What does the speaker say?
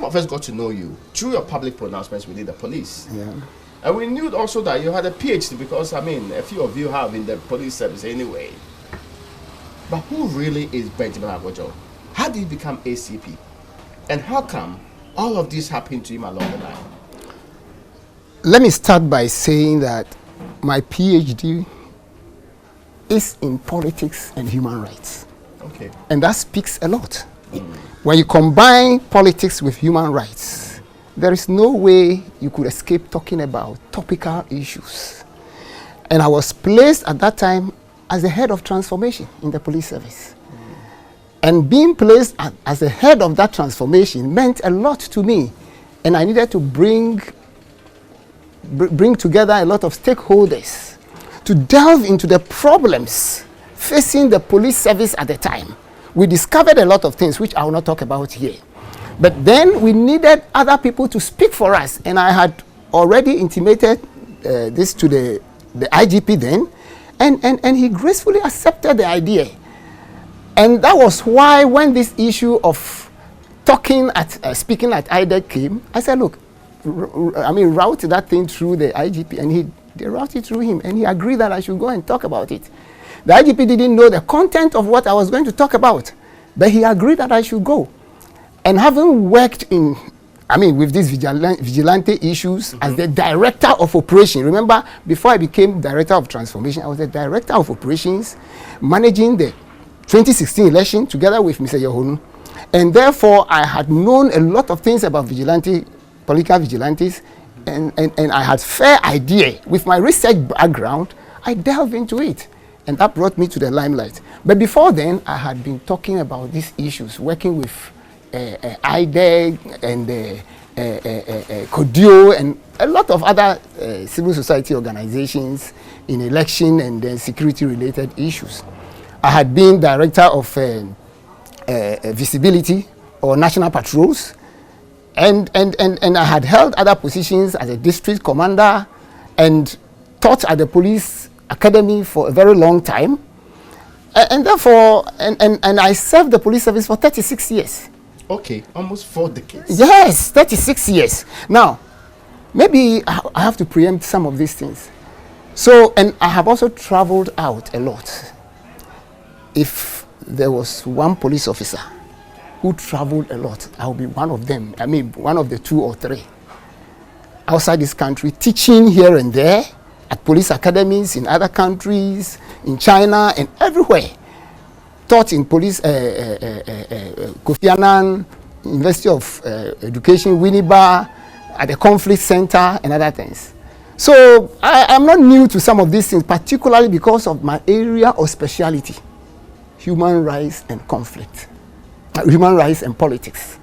of us got to know you through your public pronouncements within the police. Yeah. And we knew also that you had a PhD because, I mean, a few of you have in the police service anyway. But who really is Benjamin Agordzo? How did he become ACP? And how come all of this happened to him along the line? Let me start by saying that my PhD is in politics and human rights. Okay. And that speaks a lot. When you combine politics with human rights, there is no way you could escape talking about topical issues. And I was placed at that time as the head of transformation in the police service. And being placed as the head of that transformation meant a lot to me. And I needed to bring together a lot of stakeholders to delve into the problems facing the police service at the time. We discovered a lot of things which I will not talk about here. But then we needed other people to speak for us. And I had already intimated this to the IGP then. And he gracefully accepted the idea. And that was why when this issue of speaking at IDEC came, I said, look, route that thing through the IGP. And they routed through him. And he agreed that I should go and talk about it. The IGP didn't know the content of what I was going to talk about. But he agreed that I should go. And having worked with these vigilante issues as the director of operations. Remember, before I became director of transformation, I was the director of operations, managing the 2016 election together with Mr. Yohonu. And therefore, I had known a lot of things about political vigilantes, and I had fair idea. With my research background, I delved into it. And that brought me to the limelight. But before then, I had been talking about these issues, working with IDEC and CODIO and a lot of other civil society organizations in election and security-related issues. I had been director of visibility or national patrols, and I had held other positions as a district commander and taught at the police academy for a very long time. And therefore, I served the police service for 36 years. Okay, almost 4 decades. Yes, 36 years. Now, maybe I have to preempt some of these things. So, and I have also traveled out a lot. If there was one police officer who traveled a lot, I will be one of them. I mean, one of the 2 or 3. Outside this country, teaching here and there at police academies in other countries, in China and everywhere. Taught in police, Kofi Annan, University of Education, Winneba, at the Conflict Center and other things. So I'm not new to some of these things, particularly because of my area of speciality, human rights and conflict, human rights and politics.